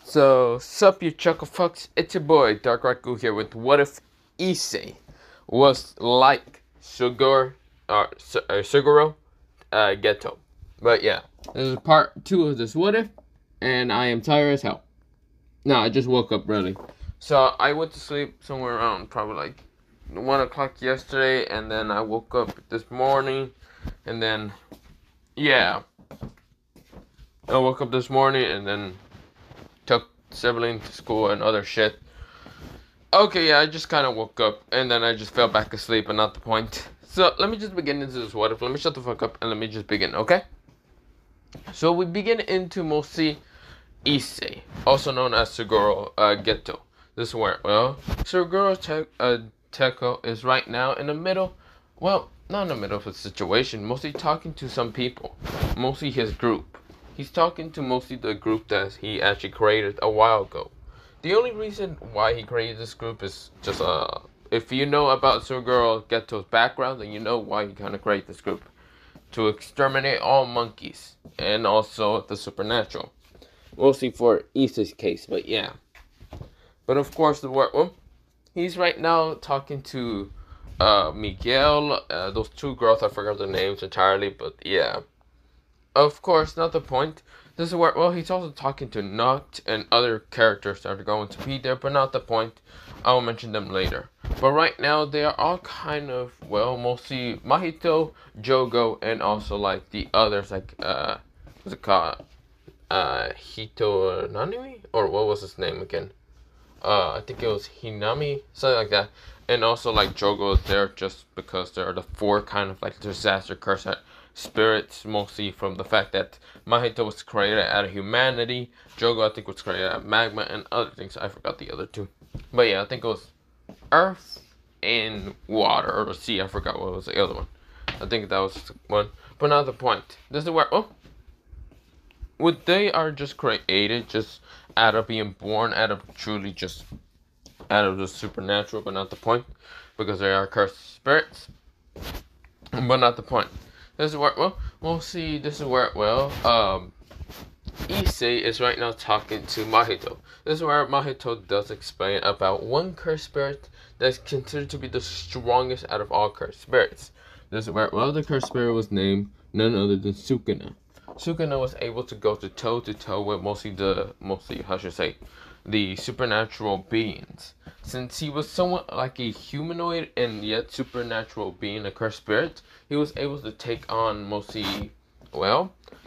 So, sup you chuckle fucks, it's your boy Dark Raku here with What If Issei was like Suguru, Geto. But yeah, this is part 2 of this What If, and I am tired as hell. No, I just woke up really. So, I went to sleep somewhere around probably like 1 o'clock yesterday, and then I woke up this morning, and then, yeah. I woke up this morning, and then took sibling to school and other shit. Okay, yeah, I just kind of woke up and then I just fell back asleep, and not the point. So let me just begin into this what if. Let me shut the fuck up and let me just begin, okay? So we begin into mostly Issei, also known as Suguru Geto. This is where, well, Suguru Teko is right now in the middle, well, not in the middle of a situation, mostly talking to some people, mostly his group. He's talking to mostly the group that he actually created a while ago. The only reason why he created this group is just, if you know about Suguru Geto's background, then you know why he kind of created this group. To exterminate all monkeys, and also the supernatural. Mostly for Issei's case, but yeah. But of course, he's right now talking to Miguel, those two girls, I forgot their names entirely, but yeah. Of course, not the point. This is where, well, he's also talking to Nut and other characters that are going to be there, but not the point. I'll mention them later. But right now, they are all kind of, well, mostly Mahito, Jogo, and also, like, the others, like, what's it called? Hito Nanami? Or what was his name again? I think it was Hinami, something like that. And also, like, Jogo is there just because they're the four kind of, like, disaster curse spirits, mostly from the fact that Mahito was created out of humanity, Jogo I think was created out of magma, and other things. I forgot the other two. But yeah, I think it was earth and water, or the sea. I forgot what was the other one. I think that was one. But not the point. This is where, what they are just created just out of being born, out of truly just out of the supernatural, but not the point. Because they are cursed spirits. But not the point. This is where, we'll see, this is where, Issei is right now talking to Mahito. This is where Mahito does explain about one cursed spirit that's considered to be the strongest out of all cursed spirits. This is where, the cursed spirit was named none other than Sukuna. Sukuna was able to go to toe with mostly, the supernatural beings. Since he was somewhat like a humanoid and yet supernatural being, a cursed spirit, he was able to take on mostly,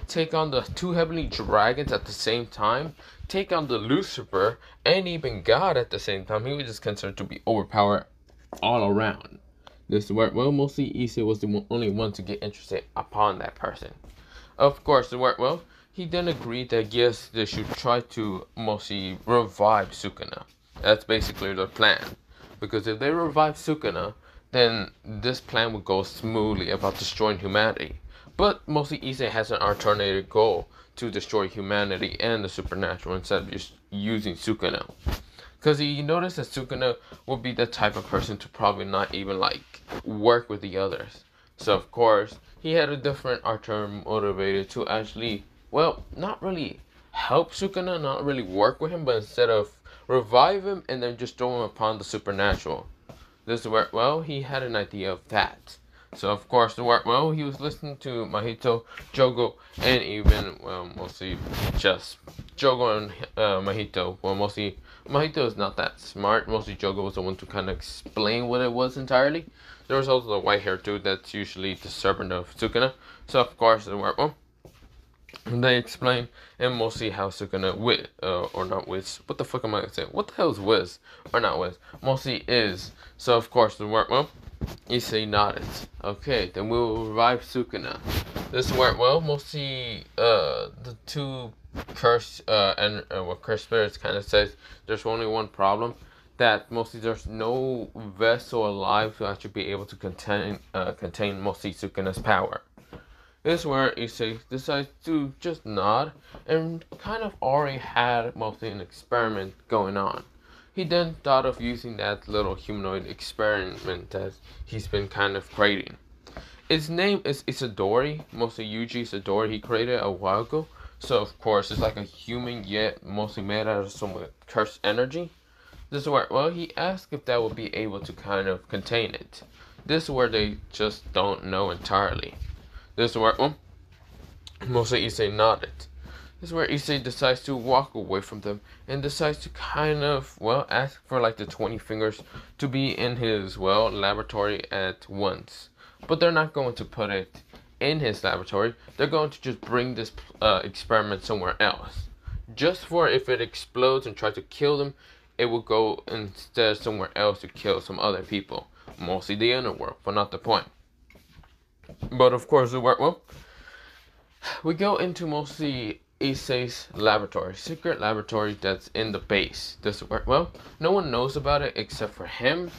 take on the two heavenly dragons at the same time, take on the Lucifer, and even God at the same time. He was just considered to be overpowered all around. This is where, mostly Issei was the only one to get interested upon that person. Of course, he then agreed that yes, they should try to mostly revive Sukuna. That's basically their plan. Because if they revive Sukuna, then this plan would go smoothly about destroying humanity. But mostly Issei has an alternative goal to destroy humanity and the supernatural instead of just using Sukuna. Because he noticed that Sukuna would be the type of person to probably not even like work with the others. So of course, he had a different alternative motivated to actually, not really help Sukuna, not really work with him, but instead of revive him and then just throw him upon the supernatural. This is where, he had an idea of that. So, of course, he was listening to Mahito, Jogo, and even, mostly just Jogo and Mahito. Well, mostly, Mahito is not that smart. Mostly, Jogo was the one to kind of explain what it was entirely. There was also the white-haired dude that's usually the servant of Sukuna. So, of course, they explain, and mostly how Sukuna or not Wiz. What the fuck am I saying? What the hell is Wiz? Or not Wiz? Mostly is. So, of course, Issei nodded. Okay, then we'll revive Sukuna. This is where, mostly, the two cursed, what cursed spirits kind of says, there's only one problem. That mostly there's no vessel alive to actually be able to contain mostly Sukuna's power. This is where Issei decides to just nod and kind of already had mostly an experiment going on. He then thought of using that little humanoid experiment that he's been kind of creating. Its name is Isadori, mostly Yuji Isadori. He created it a while ago So of course it's like a human yet mostly made out of some cursed energy. This is where, well, he asked if that would be able to kind of contain it. This is where they just don't know entirely. This is where, well, mostly Issei nodded. This is where Issei decides to walk away from them and decides to kind of, well, ask for like the 20 fingers to be in his, well, laboratory at once. But they're not going to put it in his laboratory. They're going to just bring this experiment somewhere else. Just for if it explodes and tries to kill them, it will go instead somewhere else to kill some other people. Mostly the inner world, but not the point. But of course, well, we go into mostly Issei's laboratory, secret laboratory that's in the base. This where, well, no one knows about it except for him,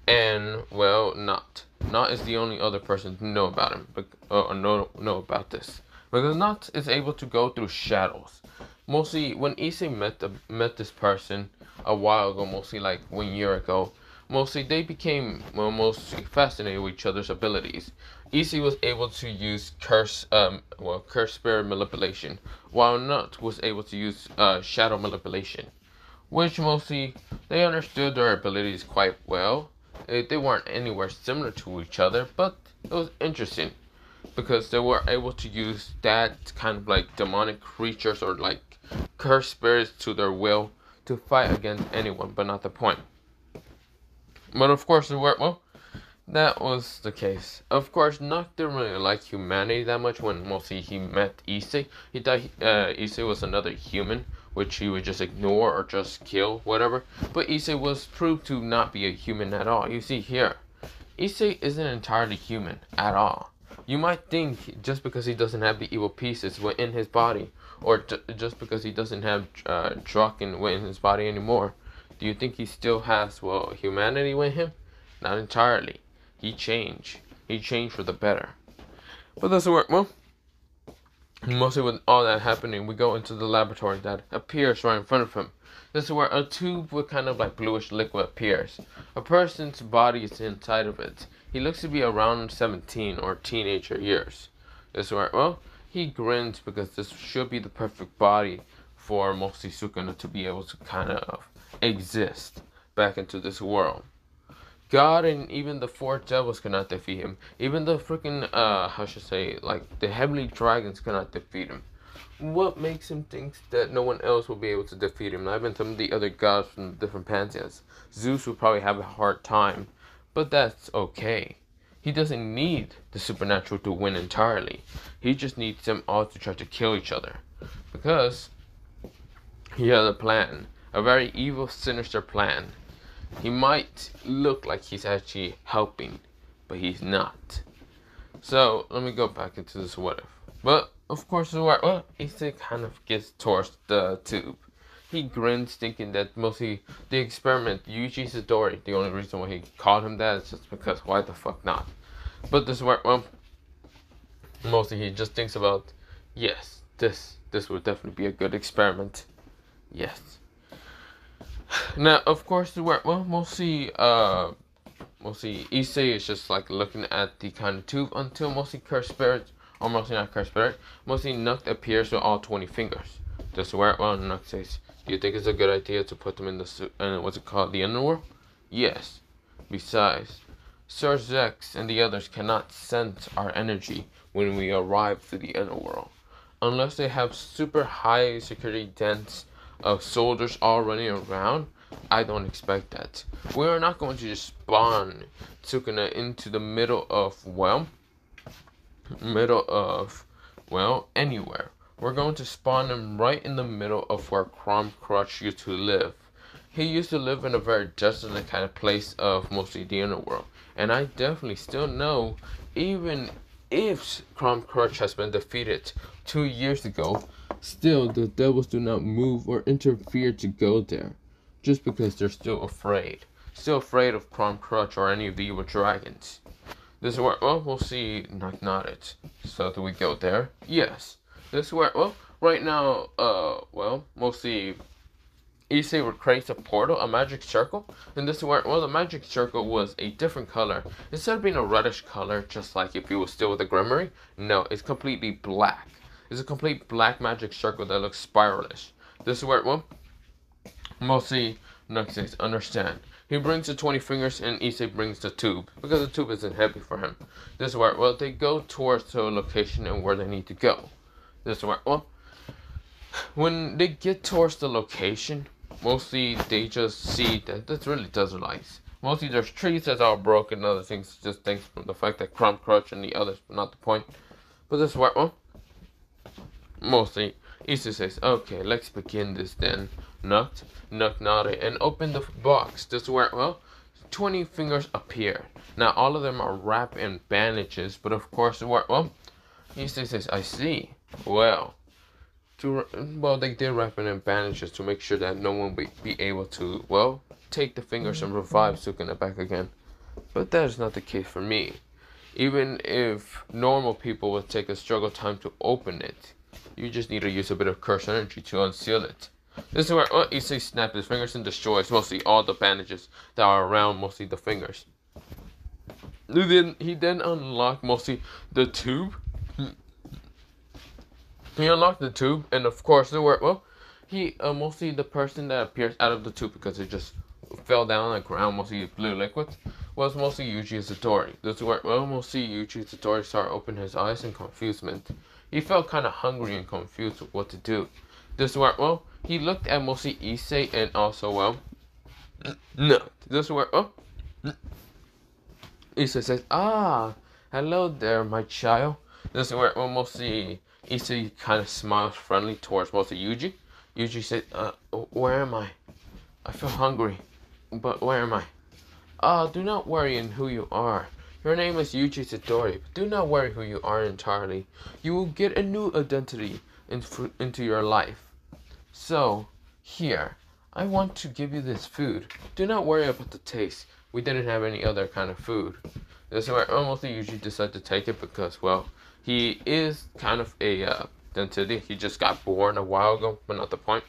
and well, Not. Not is the only other person to know about him, or know about this, because Not is able to go through shadows. Mostly when Issei met this person a while ago, mostly like 1 year ago, mostly they became, well, mostly fascinated with each other's abilities. Issei was able to use curse spirit manipulation, while Nut was able to use shadow manipulation, which mostly they understood their abilities quite well. They weren't anywhere similar to each other, but it was interesting because they were able to use that kind of like demonic creatures or like cursed spirits to their will to fight against anyone, but not the point. But of course, well, that was the case. Of course, Nock didn't really like humanity that much when mostly he met Issei. He thought Issei was another human, which he would just ignore or just kill, whatever. But Issei was proved to not be a human at all. You see here, Issei isn't entirely human at all. You might think just because he doesn't have the evil pieces within his body, or just because he doesn't have Draken within his body anymore, do you think he still has, well, humanity with him? Not entirely. He changed. He changed for the better. But that's where, well, mostly with all that happening, we go into the laboratory that appears right in front of him. This is where a tube with kind of like bluish liquid appears. A person's body is inside of it. He looks to be around 17 or teenager years. This is where, well, he grins because this should be the perfect body for mostly Sukuna to be able to kind of exist back into this world. God and even the four devils cannot defeat him. Even the freaking, like the heavenly dragons cannot defeat him. What makes him think that no one else will be able to defeat him? Not even some of the other gods from different pantheons. Zeus will probably have a hard time, but that's okay. He doesn't need the supernatural to win entirely. He just needs them all to try to kill each other. Because he has a plan. A very evil, sinister plan. He might look like he's actually helping, but he's not. So, let me go back into this what if. But, of course, well, Issei kind of gets towards the tube. He grins, thinking that mostly the experiment, Yuji Sidori, the only reason why he called him that is just because why the fuck not? But this is where, well, mostly he just thinks about, yes, this would definitely be a good experiment. Yes. Now, of course, well, mostly Issei is just like looking at the kind of tube until mostly cursed spirit, or mostly not cursed spirit, mostly Nook appears with all 20 fingers. This is where, well, Nook says, do you think it's a good idea to put them in the, what's it called, the underworld? Yes. Besides, Sir Zex and the others cannot sense our energy when we arrive to the underworld, unless they have super high security dens of soldiers all running around. I don't expect that. We are not going to just spawn Sukuna into the middle of, anywhere. We're going to spawn him right in the middle of where Crom Crutch used to live. He used to live in a very desolate kind of place of mostly the underworld. And I definitely still know, even if Crom Crutch has been defeated 2 years ago, still the devils do not move or interfere to go there. Just because they're still afraid. Still afraid of Crom Crutch or any of the evil dragons. This is where, well, we'll see, not it. So do we go there? Yes. This is where, well, right now, mostly Issei creates a portal, a magic circle. And this is where, well, the magic circle was a different color. Instead of being a reddish color, just like if it was still with a Grimoire, no, it's completely black. is a complete black magic circle that looks spiralish. This is where, well, mostly Nook says, understand. He brings the 20 fingers and Issei brings the tube, because the tube isn't heavy for him. This is where, well, they go towards the location and where they need to go. This is where, well, when they get towards the location, mostly they just see that this really desert lights. Mostly there's trees that are broken and other things, just things from the fact that Crumb Crutch and the others, not the point. But this is where, well, mostly Issei says, okay, let's begin this then. Nook nodded and opened the box. This is where, well, 20 fingers appear. Now all of them are wrapped in bandages, but of course, where, well, Issei says, I see. Well, they did wrap it in bandages to make sure that no one would be able to, well, take the fingers and revive Sukuna back again. But that is not the case for me. Even if normal people would take a struggle time to open it, you just need to use a bit of curse energy to unseal it. This is where Issei snaps his fingers and destroys mostly all the bandages that are around mostly the fingers. He then unlocked mostly the tube. He unlocked the tube, and of course, he mostly the person that appears out of the tube because it just fell down on the ground, mostly blue liquid, was mostly Yuji Satori. This is where, well, mostly Yuji Satori started opening his eyes in confusement. He felt kind of hungry and confused with what to do. This is where, well, he looked at mostly Issei and also, well, no. This is where, oh, Issei says, ah, hello there, my child. This is where, well, mostly Issei kind of smiles friendly towards mostly Yuji. Yuji said, where am I? I feel hungry, but where am I? Do not worry in who you are. Your name is Yuji Satori, but do not worry who you are entirely. You will get a new identity into your life. So, here, I want to give you this food. Do not worry about the taste. We didn't have any other kind of food. This is where almost Yuji decided to take it because, well, he is kind of a identity. He just got born a while ago, but not the point.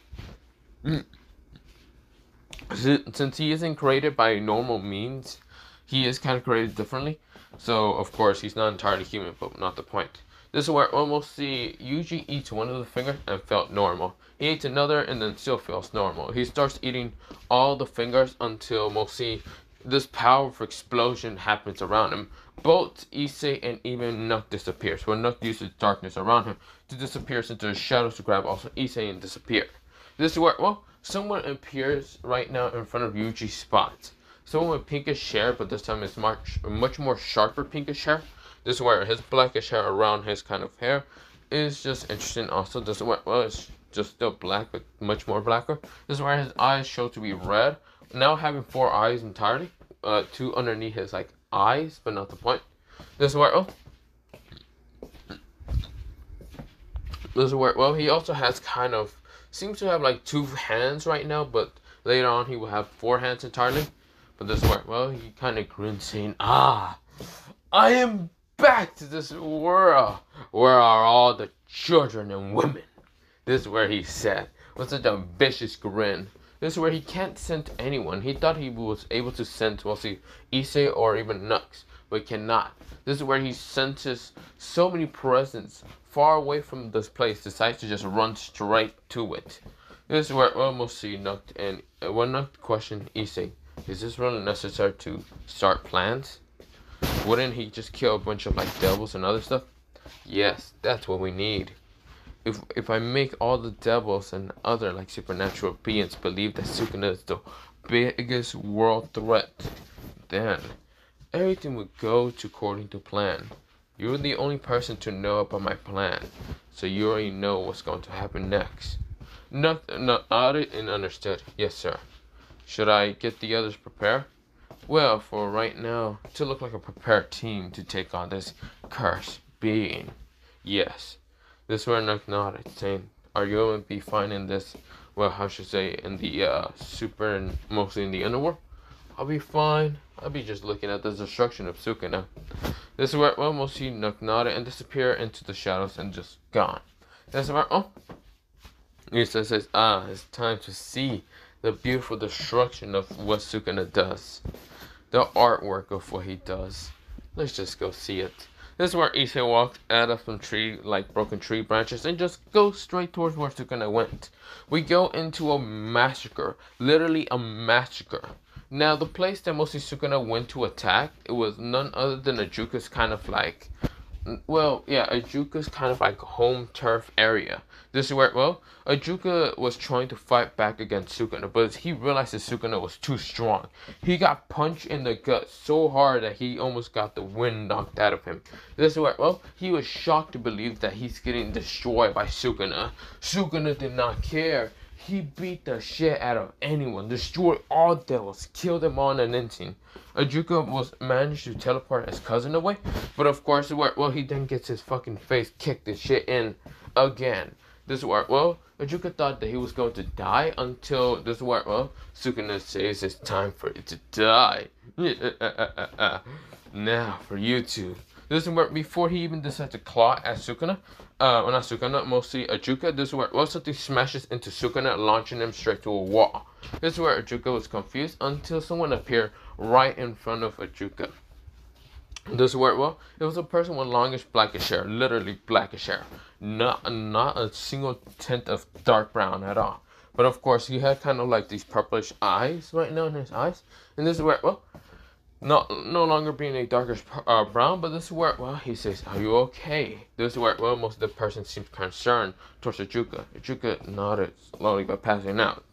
Since he isn't created by normal means, he is kind of created differently. So, of course, he's not entirely human, but not the point. This is where almost Yuji eats one of the fingers and felt normal. He eats another and then still feels normal. He starts eating all the fingers until mostly this powerful explosion happens around him. Both Issei and even Nook disappears. When Nook uses darkness around him to disappear into the shadows to grab also Issei and disappear. This is where, well, someone appears right now in front of Yuji's spot. Someone with pinkish hair, but this time it's much more sharper pinkish hair. This is where his blackish hair around his kind of hair is just interesting. Also, this is where, well, it's just still black, but much more blacker. This is where his eyes show to be red. Now having 4 eyes entirely, 2 underneath his like eyes, but not the point. This is where, oh, this is where, well, he also has kind of seems to have like 2 hands right now, but later on he will have 4 hands entirely. But this is where, well, he kind of grins saying, ah, I am back to this world. Where are all the children and women? This is where he said with such a vicious grin. This is where he can't send anyone. He thought he was able to send mostly Issei or even Nux, but cannot. This is where he senses so many presents far away from this place, decides to just run straight to it. This is where almost see Nux and when Nux questioned Issei, is this really necessary to start plans? Wouldn't he just kill a bunch of like devils and other stuff? Yes, that's what we need. If I make all the devils and other like supernatural beings believe that Sukuna is the biggest world threat, then everything would go according to plan. You're the only person to know about my plan, so you already know what's going to happen next. Nodded and understood. Yes, sir. Should I get the others prepared? Well, for right now, to look like a prepared team to take on this cursed being. Yes. This is where Nook nodded, saying, are you going to be finding this, well, how should I say, in the super and mostly in the underworld? I'll be fine. I'll be just looking at the destruction of Sukuna. This is where, well, mostly Nook nodded and disappeared into the shadows and just gone. This is where, oh, Issei says, it's time to see the beautiful destruction of what Sukuna does. The artwork of what he does. Let's just go see it. This is where Issei walks out of some tree, like broken tree branches, and just goes straight towards where Sukuna went. We go into a massacre, literally a massacre. Now, the place that mostly Sukuna went to attack, it was none other than Ajuka's kind of like, well, yeah, Ajuka's kind of like home turf area. This is where, well, Ajuka was trying to fight back against Sukuna, but he realized that Sukuna was too strong. He got punched in the gut so hard that he almost got the wind knocked out of him. This is where, well, he was shocked to believe that he's getting destroyed by Sukuna. Sukuna did not care. He beat the shit out of anyone, destroyed all devils, killed them all in an instant. Ajuka was managed to teleport his cousin away, but of course, well, he then gets his fucking face kicked the shit in again. This is where, well, Ajuka thought that he was going to die until this is where, well, Sukuna says it's time for it to die. Now for you two. This is where, before he even decides to claw at Sukuna, well, not Sukuna, mostly Ajuka, this is where, well, something smashes into Sukuna, launching him straight to a wall. This is where Ajuka was confused until someone appeared right in front of Ajuka. This is where, well, it was a person with longish blackish hair, literally blackish hair. Not a single tint of dark brown at all. But of course, he had kind of like these purplish eyes right now in his eyes. And this is where, well, no longer being a darkish brown, but this is where, well, he says, "Are you okay?" This is where, well, most of the person seems concerned towards Ajuka. Ajuka nodded slowly by passing out.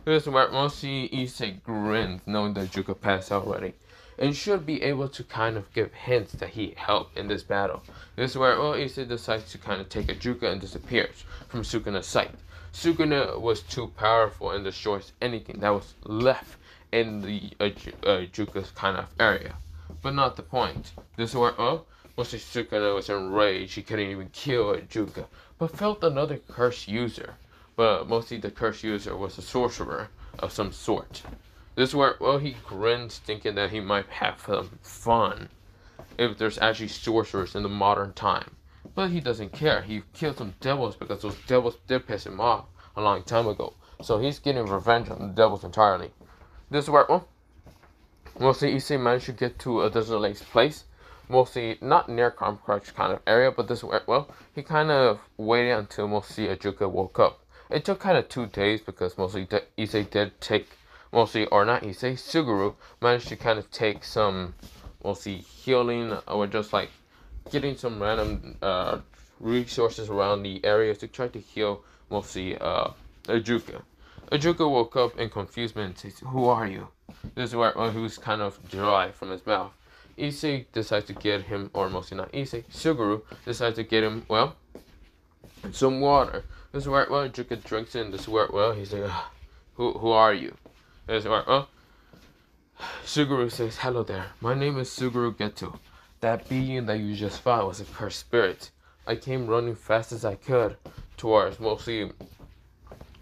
This is where mostly Issei grins, knowing that Ajuka passed already, and should be able to kind of give hints that he helped in this battle. This is where, well, Issei decides to kind of take Ajuka and disappears from Sukuna's sight. Sukuna was too powerful and destroys anything that was left in the Ajuka's kind of area. But not the point. This is where, oh, mostly Sukuna was enraged. He couldn't even kill Ajuka, but felt another curse user. But mostly the curse user was a sorcerer of some sort. This is where, well, he grins, thinking that he might have some fun if there's actually sorcerers in the modern time. But he doesn't care. He killed some devils because those devils did piss him off a long time ago. So he's getting revenge on the devils entirely. This is where, well, mostly Issei managed to get to a Desert Lake's place. Mostly not near Calm Crutch kind of area, but this is where, well, he kind of waited until mostly Ajuka woke up. It took kind of 2 days because mostly Issei did take, mostly, or not Issei, Suguru managed to kind of take some, mostly healing, or just like getting some random resources around the area to try to heal mostly Ajuka. Ajuka woke up in confusion and says, "Who are you?" This is where, well, he was kind of dry from his mouth. Issei decides to get him, or mostly not Issei, Suguru decides to get him, well, some water. This is where, well, Ajuka drinks it, and this is where, well, he's like, who are you? This is where, well, Suguru says, "Hello there, my name is Suguru Geto. That being that you just fought was a cursed spirit. I came running fast as I could towards mostly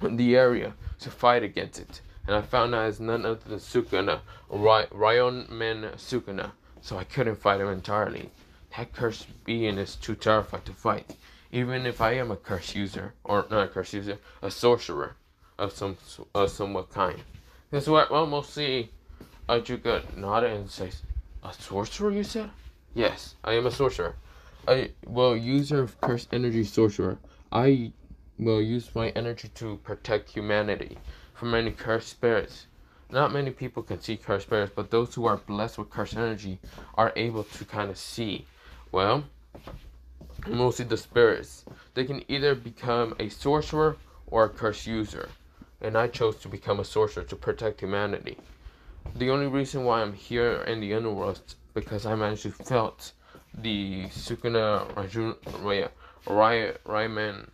the area to fight against it, and I found out it's none other than Sukuna, Ryon-men Sukuna, so I couldn't fight him entirely. That cursed being is too terrified to fight, even if I am a curse user, or not a curse user, a sorcerer of somewhat kind." This is what, well, mostly Ajuka nodded and says, "A sorcerer, you said?" "Yes, I am a sorcerer. User of cursed energy sorcerer. I will use my energy to protect humanity from many cursed spirits. Not many people can see cursed spirits, but those who are blessed with cursed energy are able to kind of see, well, mostly the spirits. They can either become a sorcerer or a cursed user, and I chose to become a sorcerer to protect humanity. The only reason why I'm here in the underworld is because I managed to felt the Sukuna Rayman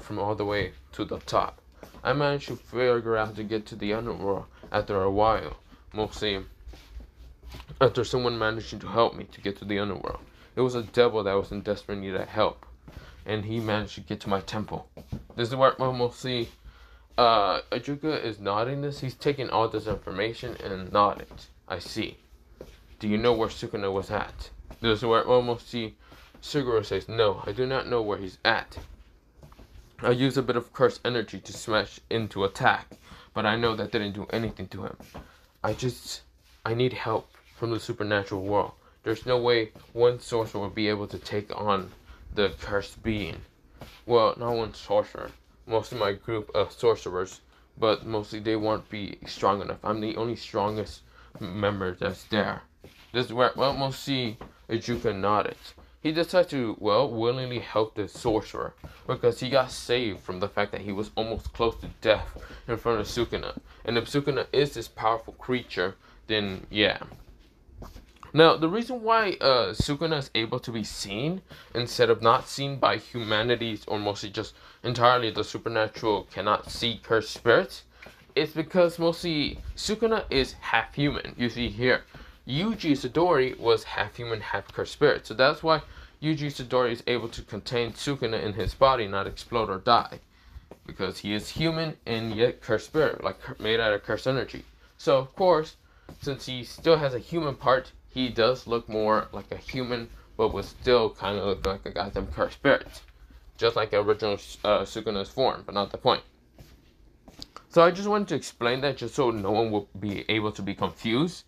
from all the way to the top. I managed to figure out how to get to the underworld after a while, mostly after someone managing to help me to get to the underworld. It was a devil that was in desperate need of help, and he managed to get to my temple." This is where, well, mostly Ajuka is nodding this. He's taking all this information and nodded. "I see. Do you know where Sukuna was at?" This is where, well, mostly Suguru says, "No, I do not know where he's at. I used a bit of cursed energy to smash into attack, but I know that didn't do anything to him. I need help from the supernatural world there's no way one sorcerer would be able to take on the cursed being. Well, not one sorcerer. Most of my group of sorcerers, but mostly they won't be strong enough. I'm the only strongest member that's there. This is where, well, mostly Ijuka nodded. He decided to, well, willingly help the sorcerer because he got saved from the fact that he was almost close to death in front of Sukuna. And if Sukuna is this powerful creature, then yeah. Now, the reason why Sukuna is able to be seen instead of not seen by humanities, or mostly just entirely the supernatural cannot see cursed spirits, is because mostly Sukuna is half human. You see here, Yuji Sadori was half human, half cursed spirit. So that's why Yuji Sadori is able to contain Sukuna in his body, not explode or die. Because he is human and yet cursed spirit, like made out of cursed energy. So of course, since he still has a human part, he does look more like a human, but would still kind of look like a goddamn cursed spirit. Just like the original Sukuna's form, but not the point. So I just wanted to explain that just so no one will be able to be confused.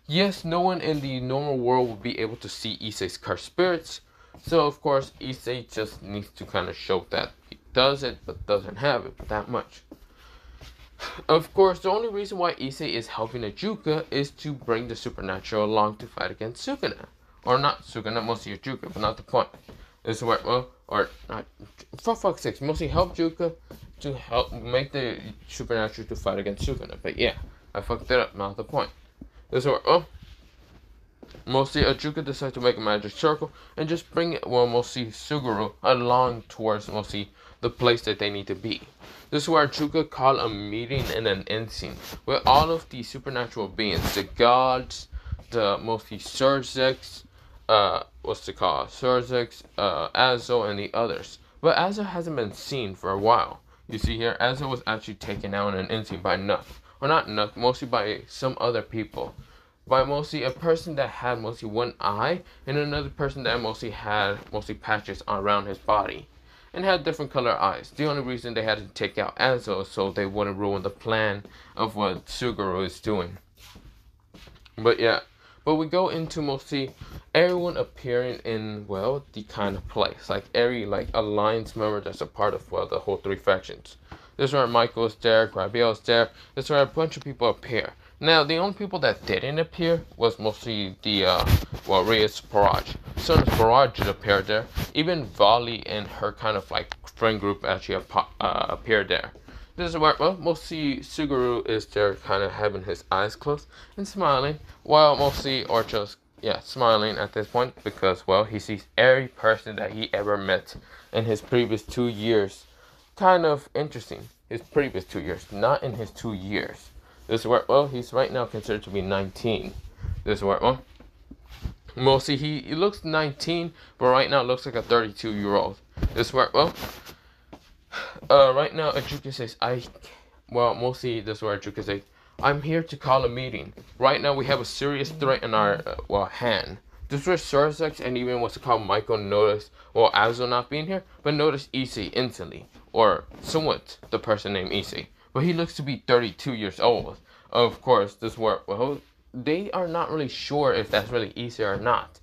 Yes, no one in the normal world will be able to see Issei's cursed spirits. So of course, Issei just needs to kind of show that he does it, but doesn't have it that much. Of course, the only reason why Issei is helping Ijuka is to bring the supernatural along to fight against Sukuna. Or not Sukuna, mostly Ijuka, but not the point. This is where, well, or not, for fuck's sake, mostly help Ijuka to help make the supernatural to fight against Sukuna. But yeah, I fucked it up, not the point. This is where, well, mostly Ijuka decides to make a magic circle and just bring it, well, mostly Suguru along towards mostly the place that they need to be. This is where Ijuka called a meeting in an end scene with all of the supernatural beings, the gods, the mostly Surzex, what's it called? Surzex, Azo, and the others. But Azo hasn't been seen for a while. You see here, Azo was actually taken out in an end scene by Nuff. Or not Nuff, mostly by some other people. By mostly a person that had mostly one eye, and another person that mostly had mostly patches around his body. And had different color eyes. The only reason they had to take out Azo so they wouldn't ruin the plan of what Suguru is doing. But yeah, but we go into mostly everyone appearing in, well, the kind of place. Like every like alliance member that's a part of, well, the whole three factions. This is where Michael is there, Grabiel is there. This is where a bunch of people appear. Now, the only people that didn't appear was mostly the, well, Reyes Barrage. Soon as Barrage appeared there, even Vali and her kind of like friend group actually appeared there. This is where, well, mostly Suguru is there kind of having his eyes closed and smiling, while mostly Orcho's, yeah, smiling at this point because, well, he sees every person that he ever met in his previous 2 years. Kind of interesting. His previous 2 years, not in his 2 years. This is where, well, he's right now considered to be 19. This is where, well, mostly he looks 19, but right now looks like a 32-year-old. This is where, well, right now Ijuka says, mostly this is where Ijuka says, I'm here to call a meeting. Right now we have a serious threat in our, hand. This is where Surzex and even what's called Michael noticed, well, Azo not being here, but noticed Issei instantly. Or somewhat the person named Issei. But he looks to be 32 years old. Of course, this work, well, they are not really sure if that's really Issei or not.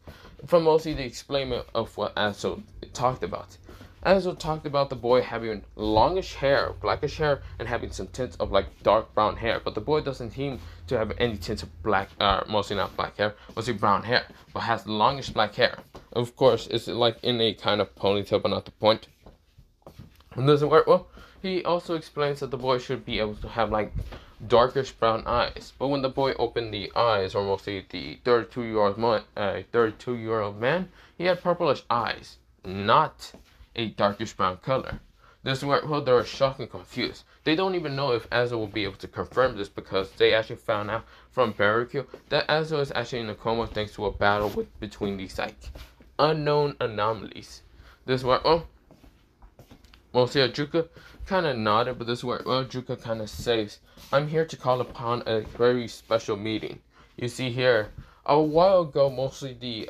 From mostly the explainment of what Azo talked about. Azo talked about the boy having longish hair, blackish hair, and having some tints of like dark brown hair. But the boy doesn't seem to have any tints of black, mostly not black hair, mostly brown hair, but has longish black hair. Of course, it's like in a kind of ponytail, but not the point. It doesn't work well. He also explains that the boy should be able to have like darkish brown eyes. But when the boy opened the eyes, or mostly the 32-year-old man, he had purplish eyes, not a darkish brown color. This is where, well, they're shocked and confused. They don't even know if Azo will be able to confirm this because they actually found out from Barricue that Azo is actually in a coma thanks to a battle between these like unknown anomalies. This is where, well, mostly Ijuka kind of nodded, but this is where, well, Ijuka kind of says, I'm here to call upon a very special meeting. You see here, a while ago, mostly the,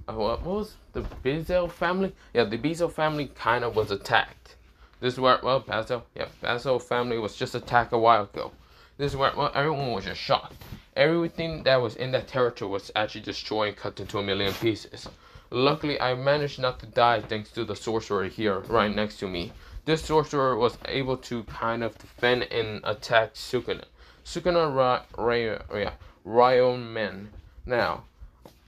what was the Bizel family? Yeah, the Bizel family kind of was attacked. This is where, well, Basil family was just attacked a while ago. This is where, well, everyone was just shocked. Everything that was in that territory was actually destroyed and cut into a million pieces. Luckily, I managed not to die thanks to the sorcerer here right next to me. This sorcerer was able to kind of defend and attack Sukuna. Ryon Men. Now,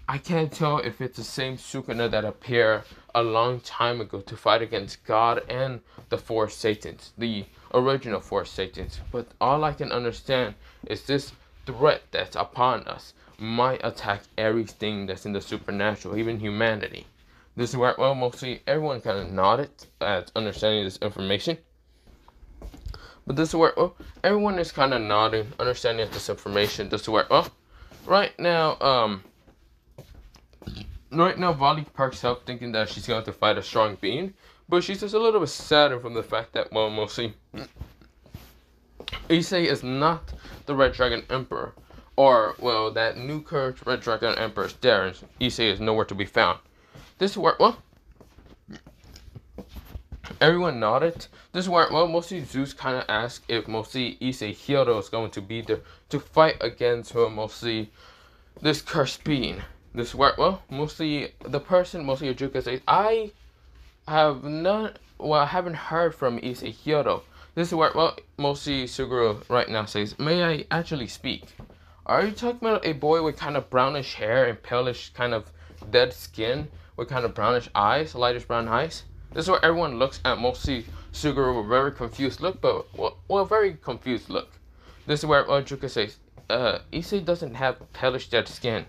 I can't tell if it's the same Sukuna that appeared a long time ago to fight against God and the four Satans, the original four Satans, but all I can understand is this threat that's upon us might attack everything that's in the supernatural, even humanity. This is where, well, mostly everyone kind of nodded at understanding this information. But this is where, well, everyone is kind of nodding, understanding this information. This is where, well, right now, Vali perks up thinking that she's going to fight a strong being, but she's just a little bit saddened from the fact that, well, mostly, Issei is not the Red Dragon Emperor, or, well, that new cursed Red Dragon Emperor is there, and Issei is nowhere to be found. This is where, well, everyone nodded. This is where, well, mostly Zeus kind of asked if mostly Issei Hyodo is going to be there to fight against her, mostly this cursed being. This is where, well, mostly the person, mostly Ajuka says, I haven't heard from Issei Hyodo. This is where, well, mostly Suguru right now says, may I actually speak? Are you talking about a boy with kind of brownish hair and palish kind of dead skin with kind of brownish eyes, lightish brown eyes? This is where everyone looks at mostly Suguru with a very confused look, but, well, very confused look. This is where Ajuka says, Issei doesn't have palish dead skin.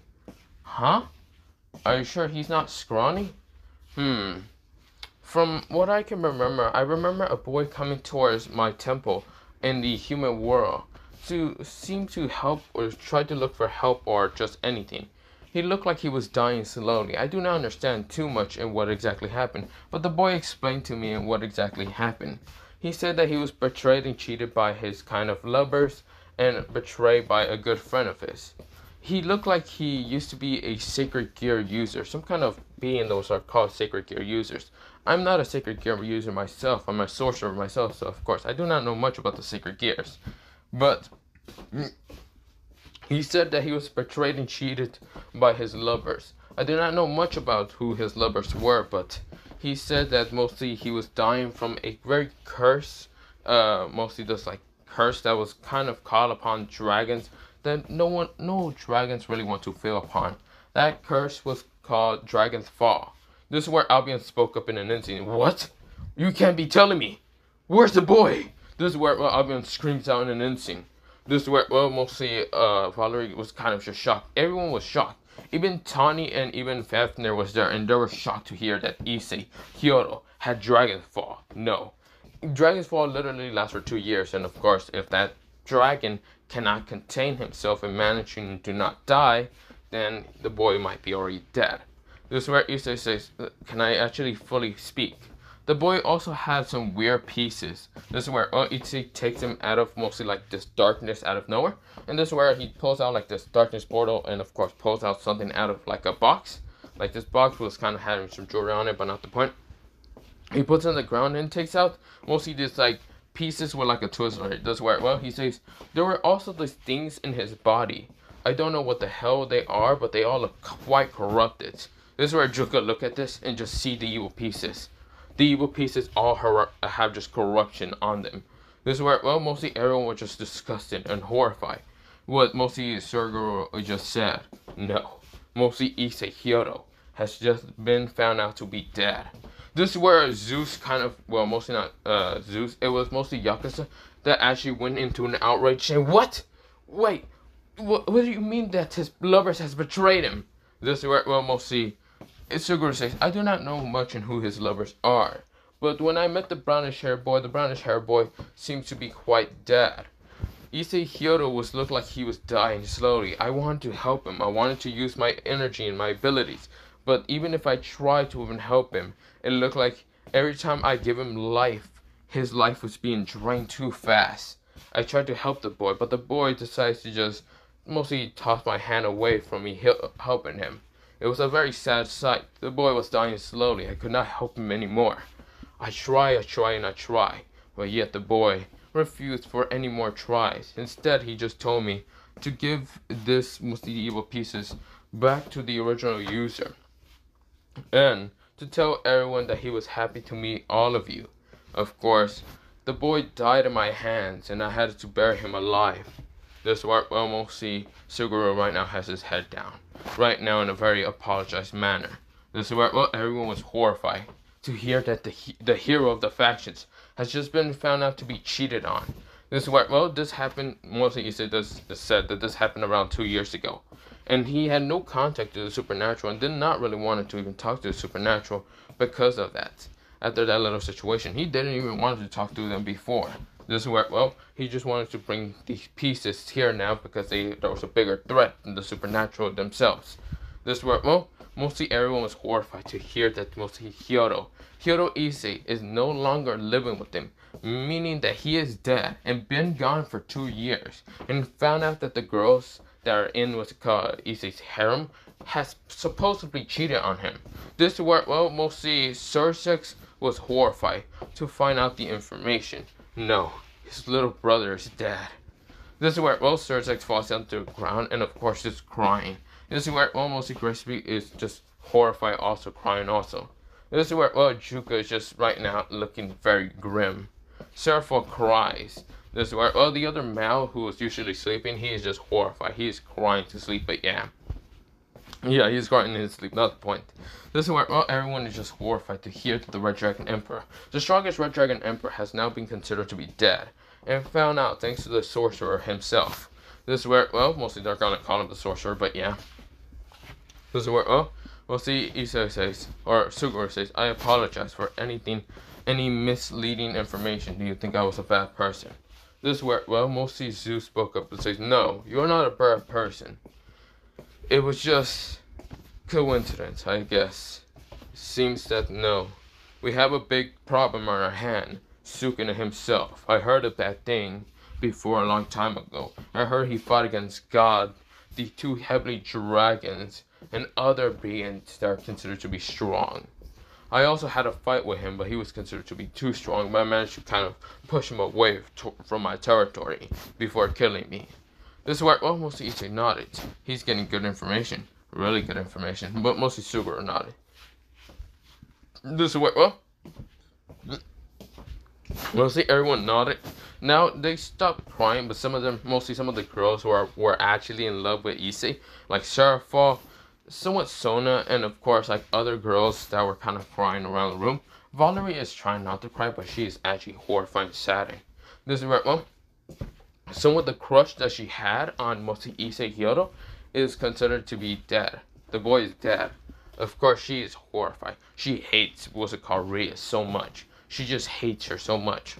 Huh? Are you sure he's not scrawny? From what I can remember, I remember a boy coming towards my temple in the human world to seem to help or try to look for help or just anything. He looked like he was dying slowly. I do not understand too much in what exactly happened, but the boy explained to me what exactly happened. He said that he was betrayed and cheated by his kind of lovers and betrayed by a good friend of his. He looked like he used to be a sacred gear user, some kind of being those are called sacred gear users. I'm not a sacred gear user myself, I'm a sorcerer myself, so of course I do not know much about the sacred gears. But he said that he was betrayed and cheated by his lovers. I do not know much about who his lovers were, but he said that mostly he was dying from a very curse, mostly this like curse that was kind of called upon dragons that no dragons really want to fail upon. That curse was called Dragon's Fall. This is where Albion spoke up in an instant. What? You can't be telling me. Where's the boy? This is where Albion screams out in an instant. This is where, well, mostly Valerie was kind of just shocked. Everyone was shocked. Even Tawny and even Fafnir was there, and they were shocked to hear that Issei Hyodo had Dragon's Fall. No. Dragon's Fall literally lasts for 2 years, and of course, if that dragon cannot contain himself and managing to not die, then the boy might be already dead. This is where Issei says, can I actually fully speak? The boy also had some weird pieces. This is where Issei takes him out of mostly like this darkness out of nowhere. And this is where he pulls out like this darkness portal and of course pulls out something out of like a box. Like this box was kind of having some jewelry on it, but not the point. He puts it on the ground and takes out mostly this like pieces with like a Twizzler. This is where, well, he says, there were also these things in his body. I don't know what the hell they are, but they all look quite corrupted. This is where Juka look at this and just see the evil pieces. The evil pieces all have just corruption on them. This is where, well, mostly everyone was just disgusted and horrified. What mostly Suguru just said. No. Mostly Issei Hyodo has just been found out to be dead. This is where Zeus kind of, well, mostly not Zeus, it was mostly Yakuza that actually went into an outrage saying, what? Wait, what do you mean that his lovers has betrayed him? This is where, well, mostly Suguru says, I do not know much on who his lovers are, but when I met the brownish hair boy seems to be quite dead. Issei Hyodo looked like he was dying slowly. I wanted to help him. I wanted to use my energy and my abilities, but even if I tried to even help him, it looked like every time I give him life, his life was being drained too fast. I tried to help the boy, but the boy decides to just mostly toss my hand away from me helping him. It was a very sad sight. The boy was dying slowly. I could not help him anymore. I try, but yet the boy refused for any more tries. Instead, he just told me to give this mostly evil pieces back to the original user, and to tell everyone that he was happy to meet all of you. Of course, the boy died in my hands, and I had to bury him alive. This is where, well, mostly Suguru right now has his head down, right now in a very apologized manner. This is where, well, everyone was horrified to hear that the hero of the factions has just been found out to be cheated on. This is where, well, this happened, mostly Issei said that this happened around 2 years ago. And he had no contact to the supernatural and did not really want to even talk to the supernatural because of that. After that little situation, he didn't even want to talk to them before. This is where, well, he just wanted to bring these pieces here now because there was a bigger threat than the supernatural themselves. This is where, well, mostly everyone was horrified to hear that mostly Geto Issei is no longer living with him, meaning that he is dead and been gone for 2 years, and found out that the girls that are in what's called Issei's harem has supposedly cheated on him. This is where, well, mostly Sursex was horrified to find out the information. No, his little brother is dead. This is where, well, Sursex falls down to the ground and of course is crying. This is where, well, mostly Crispy is just horrified, also crying also. This is where, well, Juka is just right now looking very grim. Seraph cries. This is where, well, the other Mal who was usually sleeping, he is just horrified. He is crying to sleep, but yeah. Yeah, he's crying in his sleep, not the point. This is where, well, everyone is just horrified to hear that the Red Dragon Emperor, the strongest Red Dragon Emperor, has now been considered to be dead, and found out thanks to the sorcerer himself. This is where, well, mostly they're gonna call him the sorcerer, but yeah. This is where, well, we'll see Issei says, or Suguru says, I apologize for any misleading information. Do you think I was a bad person? This is where, well, mostly Zeus spoke up and says, no, you're not a bad person. It was just coincidence, I guess. Seems that no. We have a big problem on our hand. Sukuna himself. I heard of that thing before a long time ago. I heard he fought against God, the 2 heavenly dragons, and other beings that are considered to be strong. I also had a fight with him, but he was considered to be too strong, but I managed to kind of push him away from my territory before killing me. This is where, well, mostly Issei nodded. He's getting good information. Really good information. But mostly Suguru nodded. This is where, well, mostly everyone nodded. Now, they stopped crying, but some of them, mostly some of the girls who were actually in love with Issei, like Seraph, somewhat Sona, and of course, like other girls that were kind of crying around the room. Valerie is trying not to cry, but she is actually horrified and saddened. This is where, well, somewhat the crush that she had on mostly Issei Geto is considered to be dead. The boy is dead. Of course, she is horrified. She hates, what's it called, Ria so much. She just hates her so much.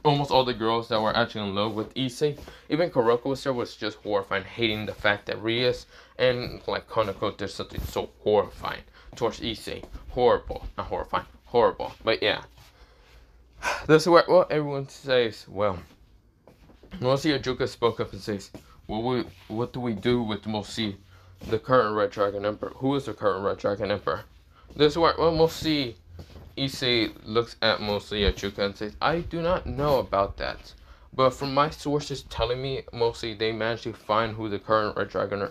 Almost all the girls that were actually in love with Issei, even Kuroko was there, was just horrified, hating the fact that Rias and like Konako did something so horrifying towards Issei. Horrible. Not horrifying. Horrible. But yeah. This is where, well, everyone says, well, mostly Ajuka spoke up and says, well, what do we do with mostly the current Red Dragon Emperor? Who is the current Red Dragon Emperor? This is where, well, mostly Issei looks at mostly Ajuka and says, I do not know about that. But from my sources telling me, mostly they managed to find who the current Red Dragon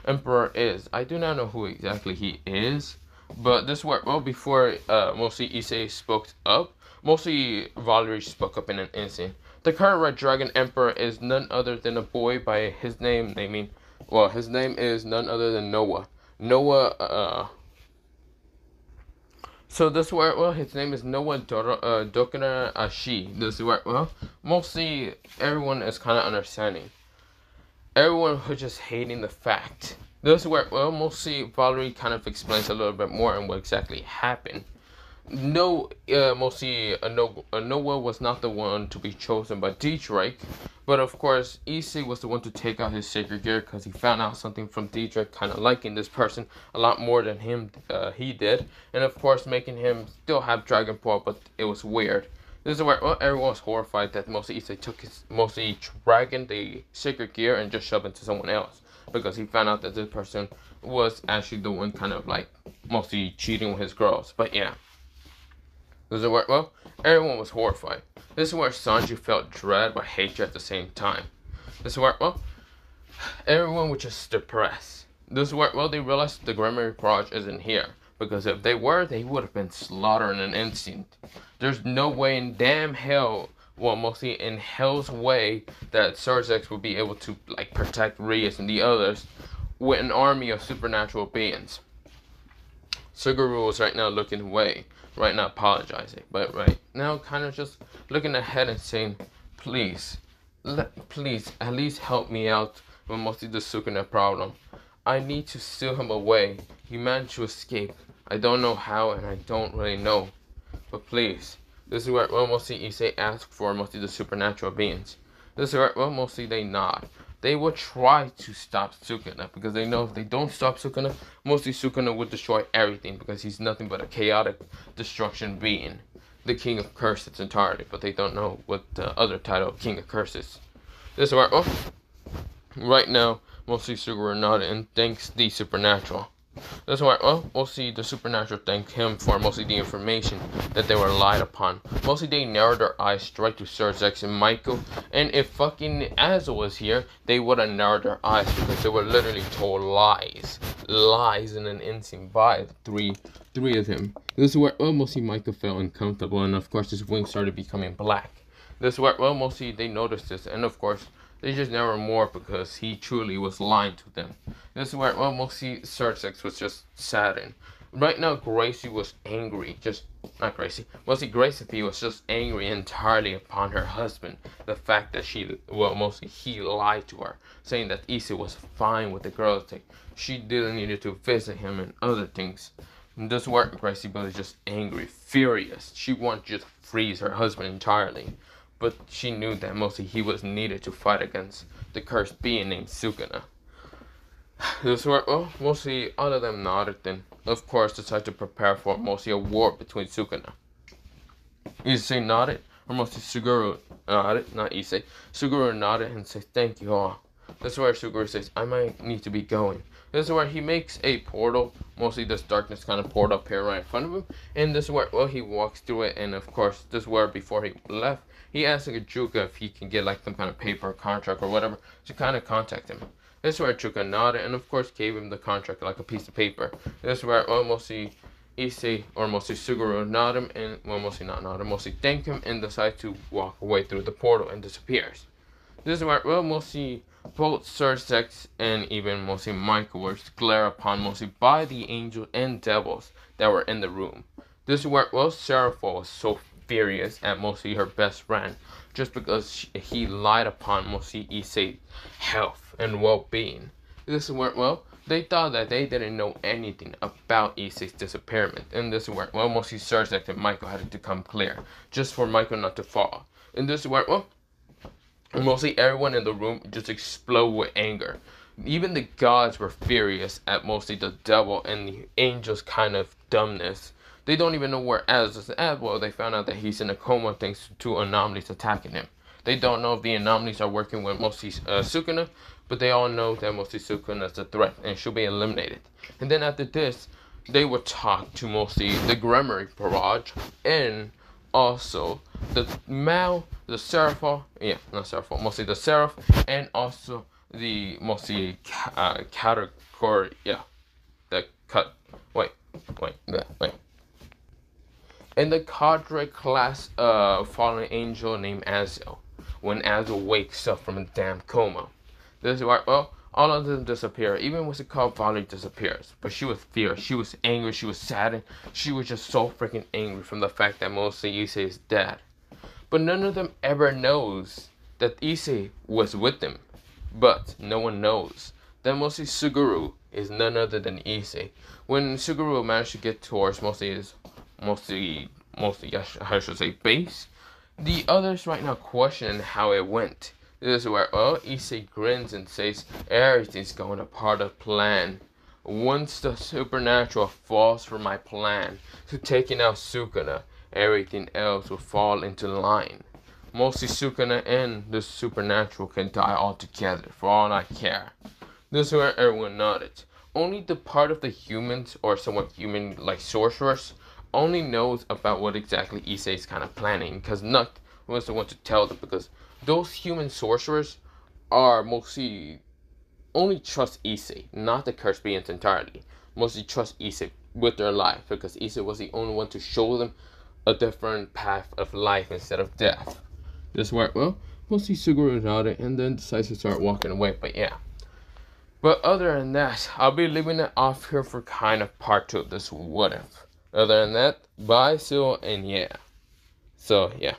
Emperor is. I do not know who exactly he is. But this is where, well, before mostly Issei spoke up, mostly Valerie spoke up in an instant. The current Red Dragon Emperor is none other than a boy by his name, his name is none other than Noah. So this is where, well, his name is Noah Dokuna Ashi. This is where, well, mostly everyone is kind of understanding. Everyone was just hating the fact. This is where, well, mostly Valerie kind of explains a little bit more on what exactly happened. No, mostly Noah was not the one to be chosen by Dietrich, but of course Issei was the one to take out his sacred gear because he found out something from Dietrich, kind of liking this person a lot more than he did, and of course making him still have Dragon Ball, but it was weird. This is where, well, everyone was horrified that mostly Issei took his mostly dragon, the sacred gear, and just shoved it to someone else because he found out that this person was actually the one kind of like mostly cheating with his girls. But yeah. This is where, well, everyone was horrified. This is where Sanji felt dread but hatred at the same time. This is where, well, everyone was just depressed. This is where, well, they realized the Grammar Project isn't here. Because if they were, they would have been slaughtered in an instant. There's no way in damn hell, well, mostly in hell's way, that Surgex would be able to, like, protect Rias and the others with an army of supernatural beings. Suguru was right now looking away, right now apologizing, but right now kind of just looking ahead and saying, please, please, at least help me out with mostly the Sukuna problem. I need to steal him away. He managed to escape. I don't know how, and I don't really know. But please, this is where, well, mostly Issei asked for mostly the supernatural beings. This is where, well, mostly they nod. They will try to stop Sukuna, because they know if they don't stop Sukuna, mostly Sukuna would destroy everything, because he's nothing but a chaotic destruction being. The King of Curses entirely, but they don't know what the other title, King of Curses. This is where, oh, right now, mostly Suguru nodded and thanks the supernatural. That's why, well, mostly the supernatural thanked him for mostly the information that they were lied upon. Mostly they narrowed their eyes straight to Surgex and Michael, and if fucking Azo was here, they would have narrowed their eyes because they were literally told lies. Lies in an instant by the three of them. This is where, well, mostly Michael felt uncomfortable, and of course his wings started becoming black. This is where, well, mostly they noticed this, and of course, they just never more because he truly was lying to them. This is where, well, mostly Surgex was just saddened. Right now, Gracie was angry. Not Gracie. Mostly Gracie was just angry entirely upon her husband. The fact that mostly he lied to her, saying that Issei was fine with the girls. Like, she didn't need to visit him and other things. And this is where Gracie was just angry, furious. She wanted to just freeze her husband entirely. But she knew that mostly he was needed to fight against the cursed being named Sukuna. This were, well, mostly all of them nodded and, of course, decided to prepare for mostly a war between Sukuna. Issei nodded, or mostly Suguru nodded, not Issei. Suguru nodded and said, thank you all. This is where Suguru says, I might need to be going. This is where he makes a portal, mostly this darkness kind of portal up here right in front of him. And this is where, well, he walks through it, and of course, this is where before he left, he asked Chuka if he can get like some kind of paper, contract, or whatever to kind of contact him. This is where Chuka nodded and of course gave him the contract like a piece of paper. This is where, well, mostly Issei or mostly Suguru nodded him and, well, mostly not nodded, mostly thanked him and decided to walk away through the portal and disappears. This is where, well, mostly both Surgex and even mostly Michael were glared upon mostly by the angels and devils that were in the room. This is where, well, Serapha was so furious at mostly her best friend just because he lied upon mostly Issei's health and well-being. This is where, well, they thought that they didn't know anything about Issei's disappearance, and this is where, well, mostly Surgex and Michael had to come clear just for Michael not to fall. And this is where, well, mostly everyone in the room just exploded with anger. Even the gods were furious at mostly the devil and the angels' kind of dumbness. They don't even know where Az is at. Well, they found out that he's in a coma thanks to anomalies attacking him. They don't know if the anomalies are working with mostly Sukuna, but they all know that mostly Sukuna is a threat and should be eliminated. And then after this, they would talk to mostly the Grammar Barrage and also the Seraph, mostly the Seraph, and also the mostly category, in the cadre class fallen angel named Azo, when Azo wakes up from a damn coma. This is why, well, all of them disappear. Even what's it called, Valerie disappears. But she was fierce, she was angry, she was saddened. She was just so freaking angry from the fact that mostly Issei is dead. But none of them ever knows that Issei was with them. But no one knows that mostly Suguru is none other than Issei. When Suguru managed to get towards mostly I should say base, the others right now question how it went. This is where, well, Issei grins and says everything's going a part of plan. Once the supernatural falls for my plan to taking out Sukuna, everything else will fall into line. Mostly Sukuna and the supernatural can die altogether for all I care. This is where everyone nodded. Only the part of the humans or somewhat human like sorcerers only knows about what exactly Issei is kind of planning, because Nuck was the one to tell them, because those human sorcerers are mostly only trust Issei, not the cursed beings entirely. Mostly trust Issei with their life, because Issei was the only one to show them a different path of life instead of death. This where, well, mostly Suguru nodded and then decides to start walking away, but yeah. But other than that, I'll be leaving it off here for kind of part 2 of this what if. Other than that, bye, Sil, and yeah. So, yeah.